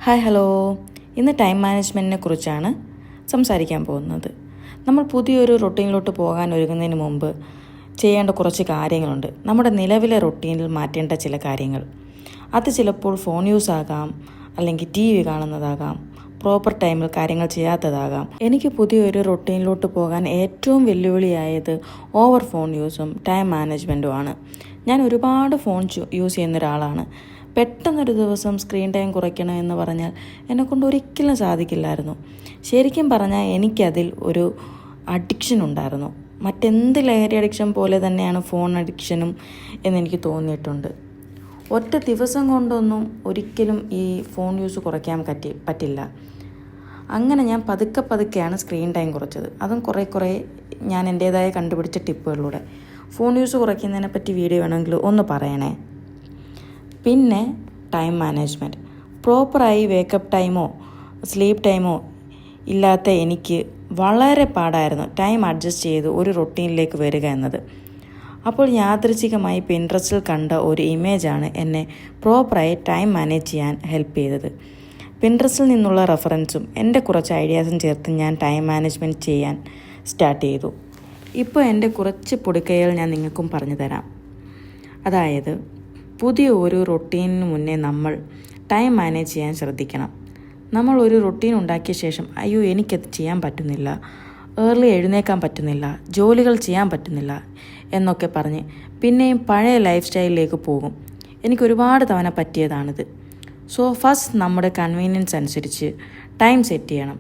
Hi hello. ഇന്ന് time മാനേജ്മെൻറ്റിനെ കുറിച്ചാണ് സംസാരിക്കാൻ പോകുന്നത്. നമ്മൾ പുതിയൊരു റൊട്ടീനിലോട്ട് പോകാൻ ഒരുങ്ങുന്നതിന് മുമ്പ് ചെയ്യേണ്ട കുറച്ച് കാര്യങ്ങളുണ്ട്. നമ്മുടെ നിലവിലെ റൊട്ടീനിൽ മാറ്റേണ്ട ചില കാര്യങ്ങൾ. അത് ചിലപ്പോൾ ഫോൺ യൂസ് ആകാം, അല്ലെങ്കിൽ TV കാണുന്നതാകാം, പ്രോപ്പർ ടൈമിൽ കാര്യങ്ങൾ ചെയ്യാത്തതാകാം. എനിക്ക് പുതിയൊരു റൊട്ടീനിലോട്ട് പോകാൻ ഏറ്റവും വെല്ലുവിളിയായത് ഓവർ ഫോൺ യൂസും ടൈം മാനേജ്മെൻറ്റുമാണ്. ഞാൻ ഒരുപാട് ഫോൺ യൂസ് ചെയ്യുന്ന ഒരാളാണ്. പെട്ടെന്നൊരു ദിവസം സ്ക്രീൻ ടൈം കുറയ്ക്കണം എന്ന് പറഞ്ഞാൽ എന്നെക്കൊണ്ട് ഒരിക്കലും സാധിക്കില്ലായിരുന്നു. ശരിക്കും പറഞ്ഞാൽ എനിക്കതിൽ ഒരു അഡിക്ഷൻ ഉണ്ടായിരുന്നു. മറ്റെന്ത് ലഹരി അഡിക്ഷൻ പോലെ തന്നെയാണ് ഫോൺ അഡിക്ഷനും എന്നെനിക്ക് തോന്നിയിട്ടുണ്ട്. ഒറ്റ ദിവസം കൊണ്ടൊന്നും ഒരിക്കലും ഈ ഫോൺ യൂസ് കുറയ്ക്കാൻ പറ്റില്ല. അങ്ങനെ ഞാൻ പതുക്കെയാണ് സ്ക്രീൻ ടൈം കുറച്ചത്. അതും കുറേ ഞാൻ എൻ്റേതായ കണ്ടുപിടിച്ച ടിപ്പുകളിലൂടെ. ഫോൺ യൂസ് കുറയ്ക്കുന്നതിനെ പറ്റി വീഡിയോ വേണമെങ്കിൽ ഒന്ന് പറയണേ. പിന്നെ ടൈം മാനേജ്മെൻറ്റ്. പ്രോപ്പറായി വേക്കപ്പ് ടൈമോ സ്ലീപ്പ് ടൈമോ ഇല്ലാത്ത എനിക്ക് വളരെ പാടായിരുന്നു ടൈം അഡ്ജസ്റ്റ് ചെയ്ത് ഒരു റൊട്ടീനിലേക്ക് വരിക എന്നത്. അപ്പോൾ യാദൃച്ഛികമായി പിൻട്രസ്റ്റിൽ കണ്ട ഒരു ഇമേജാണ് എന്നെ പ്രോപ്പറായി ടൈം മാനേജ് ചെയ്യാൻ ഹെൽപ്പ് ചെയ്തത്. പിൻട്രസ്റ്റിൽ നിന്നുള്ള റെഫറൻസും എൻ്റെ കുറച്ച് ഐഡിയാസും ചേർത്ത് ഞാൻ ടൈം മാനേജ്മെൻറ്റ് ചെയ്യാൻ സ്റ്റാർട്ട് ചെയ്തു. ഇപ്പോൾ എൻ്റെ കുറച്ച് പൊടിക്കൈകൾ ഞാൻ നിങ്ങൾക്കും പറഞ്ഞു തരാം. അതായത്, പുതിയ ഒരു റൊട്ടീനിന് മുന്നേ നമ്മൾ ടൈം മാനേജ് ചെയ്യാൻ ശ്രദ്ധിക്കണം. നമ്മൾ ഒരു റൊട്ടീൻ ഉണ്ടാക്കിയ ശേഷം അയ്യോ എനിക്കത് ചെയ്യാൻ പറ്റുന്നില്ല, ഏർലി എഴുന്നേക്കാൻ പറ്റുന്നില്ല, ജോലികൾ ചെയ്യാൻ പറ്റുന്നില്ല എന്നൊക്കെ പറഞ്ഞ് പിന്നെയും പഴയ ലൈഫ് സ്റ്റൈലിലേക്ക് പോകും. എനിക്കൊരുപാട് തവണ പറ്റിയതാണിത്. സോ ഫസ്റ്റ് നമ്മുടെ കൺവീനിയൻസ് അനുസരിച്ച് ടൈം സെറ്റ് ചെയ്യണം.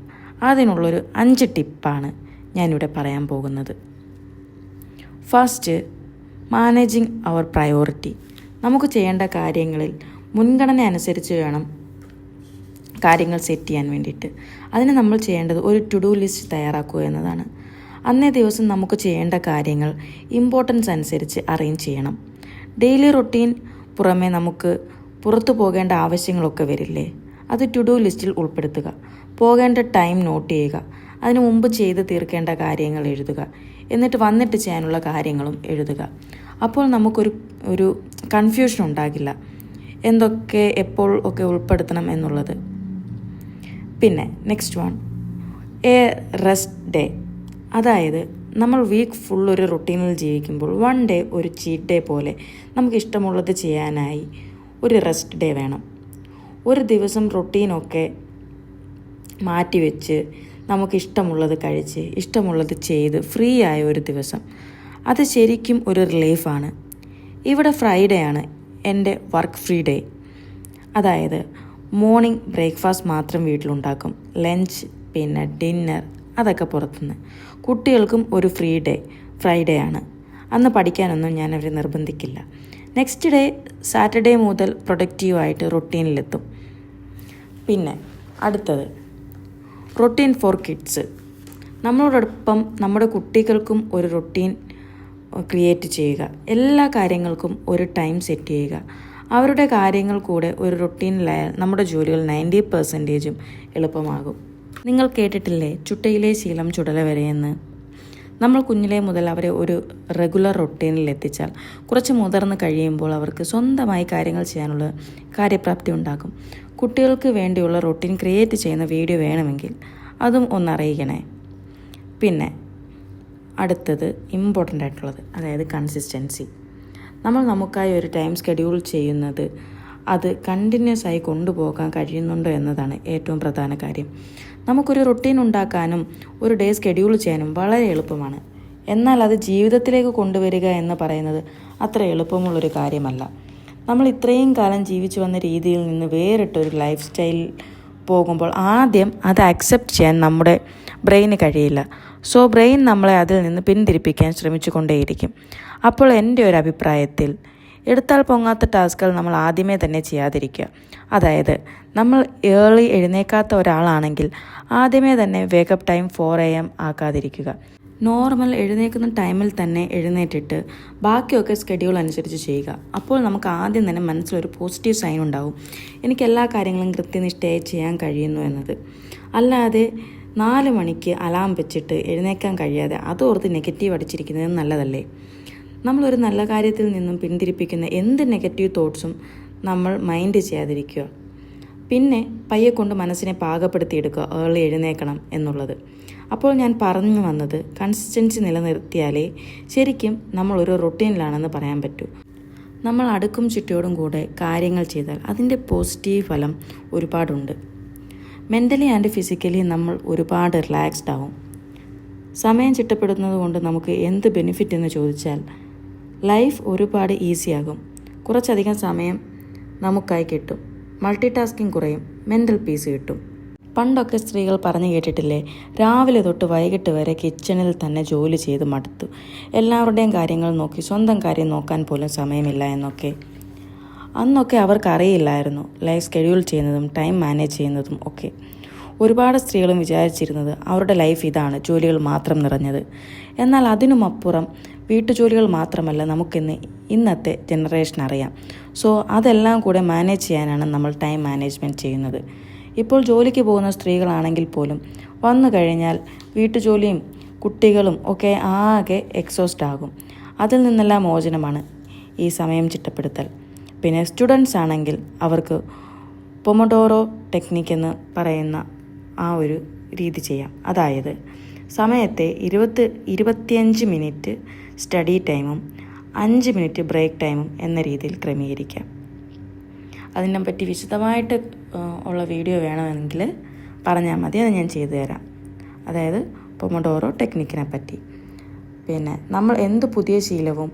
അതിനുള്ളൊരു 5 ടിപ്പാണ് ഞാനിവിടെ പറയാൻ പോകുന്നത്. ഫസ്റ്റ്, മാനേജിങ് അവർ പ്രയോറിറ്റി. നമുക്ക് ചെയ്യേണ്ട കാര്യങ്ങളിൽ മുൻഗണന അനുസരിച്ച് വേണം കാര്യങ്ങൾ സെറ്റ് ചെയ്യാൻ വേണ്ടിയിട്ട്. അതിന് നമ്മൾ ചെയ്യേണ്ടത് ഒരു ടു ഡു ലിസ്റ്റ് തയ്യാറാക്കുക എന്നതാണ്. അന്നേ ദിവസം നമുക്ക് ചെയ്യേണ്ട കാര്യങ്ങൾ ഇമ്പോർട്ടൻസ് അനുസരിച്ച് അറേഞ്ച് ചെയ്യണം. ഡെയിലി റൊട്ടീൻ പുറമെ നമുക്ക് പുറത്തു പോകേണ്ട ആവശ്യങ്ങളൊക്കെ വരില്ലേ, അത് ടു ഡു ലിസ്റ്റിൽ ഉൾപ്പെടുത്തുക. പോകേണ്ട ടൈം നോട്ട് ചെയ്യുക. അതിനു മുമ്പ് ചെയ്ത് തീർക്കേണ്ട കാര്യങ്ങൾ എഴുതുക. എന്നിട്ട് വന്നിട്ട് ചെയ്യാനുള്ള കാര്യങ്ങളും എഴുതുക. അപ്പോൾ നമുക്കൊരു കൺഫ്യൂഷൻ ഉണ്ടാകില്ല എന്തൊക്കെ എപ്പോൾ ഒക്കെ ഉൾപ്പെടുത്തണം എന്നുള്ളത്. പിന്നെ next one, A rest day. അതായത് നമ്മൾ വീക്ക് ഫുൾ ഒരു റൊട്ടീനിൽ ജീവിക്കുമ്പോൾ 1 ഡേ ഒരു ചീറ്റ് ഡേ പോലെ നമുക്ക് ഇഷ്ടമുള്ളത് ചെയ്യാനായി ഒരു റെസ്റ്റ് ഡേ വേണം. ഒരു ദിവസം റൊട്ടീനൊക്കെ മാറ്റിവെച്ച് നമുക്കിഷ്ടമുള്ളത് കഴിച്ച് ഇഷ്ടമുള്ളത് ചെയ്ത് ഫ്രീ ആയ ഒരു ദിവസം, അത് ശരിക്കും ഒരു റിലീഫാണ്. ഇവിടെ ഫ്രൈഡേ ആണ് എൻ്റെ വർക്ക് ഫ്രീ ഡേ. അതായത് മോർണിംഗ് ബ്രേക്ക്ഫാസ്റ്റ് മാത്രം വീട്ടിലുണ്ടാക്കും, ലഞ്ച് പിന്നെ ഡിന്നർ അതൊക്കെ പുറത്തുനിന്ന്. കുട്ടികൾക്കും ഒരു ഫ്രൈഡേ ആണ്. അന്ന് പഠിക്കാനൊന്നും ഞാൻ അവരെ നിർബന്ധിക്കില്ല. നെക്സ്റ്റ് ഡേ സാറ്റർഡേ മുതൽ പ്രൊഡക്റ്റീവായിട്ട് റൊട്ടീനിലെത്തും. പിന്നെ അടുത്തത്, റൊട്ടീൻ ഫോർ കിഡ്സ്. നമ്മളോടൊപ്പം നമ്മുടെ കുട്ടികൾക്കും ഒരു റൊട്ടീൻ ക്രിയേറ്റ് ചെയ്യുക. എല്ലാ കാര്യങ്ങൾക്കും ഒരു ടൈം സെറ്റ് ചെയ്യുക. അവരുടെ കാര്യങ്ങൾ കൂടെ ഒരു റൊട്ടീനിലായാൽ നമ്മുടെ ജോലികൾ 90% എളുപ്പമാകും. നിങ്ങൾ കേട്ടിട്ടില്ലേ, ചുട്ടയിലെ ശീലം ചുടല വരെയെന്ന്? നമ്മൾ കുഞ്ഞിലെ മുതൽ അവരെ ഒരു റെഗുലർ റൊട്ടീനിൽ എത്തിച്ചാൽ കുറച്ച് മുതിർന്ന് കഴിയുമ്പോൾ അവർക്ക് സ്വന്തമായി കാര്യങ്ങൾ ചെയ്യാനുള്ള കാര്യപ്രാപ്തി ഉണ്ടാകും. കുട്ടികൾക്ക് വേണ്ടിയുള്ള റൊട്ടീൻ ക്രിയേറ്റ് ചെയ്യുന്ന വീഡിയോ വേണമെങ്കിൽ അതും ഒന്നറിയിക്കണേ. പിന്നെ അടുത്തത് ഇമ്പോർട്ടൻ്റ് ആയിട്ടുള്ളത്, അതായത് കൺസിസ്റ്റൻസി. നമ്മൾ നമുക്കായി ഒരു ടൈം ഷെഡ്യൂൾ ചെയ്യുന്നത് അത് കണ്ടിന്യൂസ് ആയി കൊണ്ടുപോകാൻ കഴിയുന്നുണ്ടോ എന്നതാണ് ഏറ്റവും പ്രധാന കാര്യം. നമുക്കൊരു റൊട്ടീൻ ഉണ്ടാക്കാനും ഒരു ഡേ ഷെഡ്യൂൾ ചെയ്യാനും വളരെ എളുപ്പമാണ്. എന്നാൽ അത് ജീവിതത്തിലേക്ക് കൊണ്ടുവരിക എന്ന് പറയുന്നത് അത്ര എളുപ്പമുള്ളൊരു കാര്യമല്ല. നമ്മൾ ഇത്രയും കാലം ജീവിച്ചു വന്ന രീതിയിൽ നിന്ന് വേറിട്ടൊരു ലൈഫ് സ്റ്റൈൽ പോകുമ്പോൾ ആദ്യം അത് അക്സെപ്റ്റ് ചെയ്യാൻ നമ്മുടെ ബ്രെയിന് കഴിയില്ല. സോ ബ്രെയിൻ നമ്മളെ അതിൽ നിന്ന് പിന്തിരിപ്പിക്കാൻ ശ്രമിച്ചു കൊണ്ടേയിരിക്കും. അപ്പോൾ എൻ്റെ ഒരു അഭിപ്രായത്തിൽ എടുത്താൽ പൊങ്ങാത്ത ടാസ്കുകൾ നമ്മൾ ആദ്യമേ തന്നെ ചെയ്യാതിരിക്കുക. അതായത് നമ്മൾ ഏർലി എഴുന്നേക്കാത്ത ഒരാളാണെങ്കിൽ ആദ്യമേ തന്നെ വേക്കപ്പ് ടൈം 4 AM ആക്കാതിരിക്കുക. നോർമൽ എഴുന്നേക്കുന്ന ടൈമിൽ തന്നെ എഴുന്നേറ്റിട്ട് ബാക്കിയൊക്കെ ഷെഡ്യൂൾ അനുസരിച്ച് ചെയ്യുക. അപ്പോൾ നമുക്ക് ആദ്യം തന്നെ മനസ്സിലൊരു പോസിറ്റീവ് സൈൻ ഉണ്ടാവും, എനിക്ക് എല്ലാ കാര്യങ്ങളും കൃത്യനിഷ്ഠയായി ചെയ്യാൻ കഴിയുന്നു എന്നത്. അല്ലാതെ 4 മണിക്ക് അലാം വെച്ചിട്ട് എഴുന്നേക്കാൻ കഴിയാതെ അതോർത്ത് നെഗറ്റീവ് അടിച്ചിരിക്കുന്നത് നല്ലതല്ലേ? നമ്മളൊരു നല്ല കാര്യത്തിൽ നിന്നും പിന്തിരിപ്പിക്കുന്ന എന്ത് നെഗറ്റീവ് തോട്ട്സും നമ്മൾ മൈൻഡ് ചെയ്യാതിരിക്കുക. പിന്നെ പയ്യെ കൊണ്ട് മനസ്സിനെ പാകപ്പെടുത്തിയെടുക്കുക ഏർലി എഴുന്നേക്കണം എന്നുള്ളത്. അപ്പോൾ ഞാൻ പറഞ്ഞു വന്നത് കൺസിസ്റ്റൻസി നിലനിർത്തിയാലേ ശരിക്കും നമ്മളൊരു റൊട്ടീനിലാണെന്ന് പറയാൻ പറ്റൂ. നമ്മൾ അടുക്കും ചിട്ടയോടും കൂടെ കാര്യങ്ങൾ ചെയ്താൽ അതിൻ്റെ പോസിറ്റീവ് ഫലം ഒരുപാടുണ്ട്. മെൻ്റലി ആൻഡ് ഫിസിക്കലി നമ്മൾ ഒരുപാട് റിലാക്സ്ഡ് ആവും. സമയം ചിട്ടപ്പെടുന്നത് കൊണ്ട് നമുക്ക് എന്ത് ബെനിഫിറ്റ് എന്ന് ചോദിച്ചാൽ ലൈഫ് ഒരുപാട് ഈസിയാകും. കുറച്ചധികം സമയം നമുക്കായി കിട്ടും. മൾട്ടി ടാസ്കിങ് കുറയും. മെൻ്റൽ പീസ് കിട്ടും. പണ്ടൊക്കെ സ്ത്രീകൾ പറഞ്ഞു കേട്ടിട്ടില്ലേ, രാവിലെ തൊട്ട് വൈകിട്ട് വരെ കിച്ചണിൽ തന്നെ ജോലി ചെയ്ത് മടുത്തു, എല്ലാവരുടെയും കാര്യങ്ങൾ നോക്കി സ്വന്തം കാര്യം നോക്കാൻ പോലും സമയമില്ല എന്നൊക്കെ. അന്നൊക്കെ അവർക്കറിയില്ലായിരുന്നു ലൈഫ് ഷെഡ്യൂൾ ചെയ്യുന്നതും ടൈം മാനേജ് ചെയ്യുന്നതും ഒക്കെ. ഒരുപാട് സ്ത്രീകളും വിചാരിച്ചിരുന്നത് അവരുടെ ലൈഫ് ഇതാണ്, ജോലികൾ മാത്രം നിറഞ്ഞത്. എന്നാൽ അതിനുമപ്പുറം വീട്ടുജോലികൾ മാത്രമല്ല ഇന്നത്തെ ജനറേഷൻ അറിയാം. സോ അതെല്ലാം കൂടെ മാനേജ് ചെയ്യാനാണ് നമ്മൾ ടൈം മാനേജ്മെൻറ്റ് ചെയ്യുന്നത്. ഇപ്പോൾ ജോലിക്ക് പോകുന്ന സ്ത്രീകളാണെങ്കിൽ പോലും വന്നു കഴിഞ്ഞാൽ വീട്ടുജോലിയും കുട്ടികളും ഒക്കെ ആകെ എക്സോസ്റ്റ് ആകും. അതിൽ നിന്നെല്ലാം മോചനമാണ് ഈ സമയം ചിട്ടപ്പെടുത്തൽ. പിന്നെ സ്റ്റുഡൻസ് ആണെങ്കിൽ അവർക്ക് പൊമഡോറോ ടെക്നിക്ക് എന്ന് പറയുന്ന ആ ഒരു രീതി ചെയ്യാം. അതായത് സമയത്തെ 25 മിനിറ്റ് സ്റ്റഡി ടൈമും 5 മിനിറ്റ് ബ്രേക്ക് ടൈമും എന്ന രീതിയിൽ ക്രമീകരിക്കാം. അതിനെപ്പറ്റി വിശദമായിട്ട് ഉള്ള വീഡിയോ വേണമെങ്കിൽ പറഞ്ഞാൽ മതി, അത് ഞാൻ ചെയ്തു തരാം. അതായത് പൊമഡോറോ ടെക്നിക്കിനെ പറ്റി. പിന്നെ നമ്മൾ എന്ത് പുതിയ ശീലവും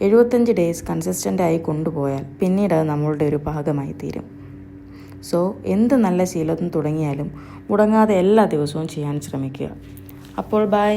75 ഡേയ്സ് കൺസിസ്റ്റൻ്റായി കൊണ്ടുപോയാൽ പിന്നീട് അത് നമ്മളുടെ ഒരു ഭാഗമായി തീരും. സോ എന്ത് നല്ല ശീലം തുടങ്ങിയാലും മുടങ്ങാതെ എല്ലാ ദിവസവും ചെയ്യാൻ ശ്രമിക്കുക. അപ്പോൾ ബൈ.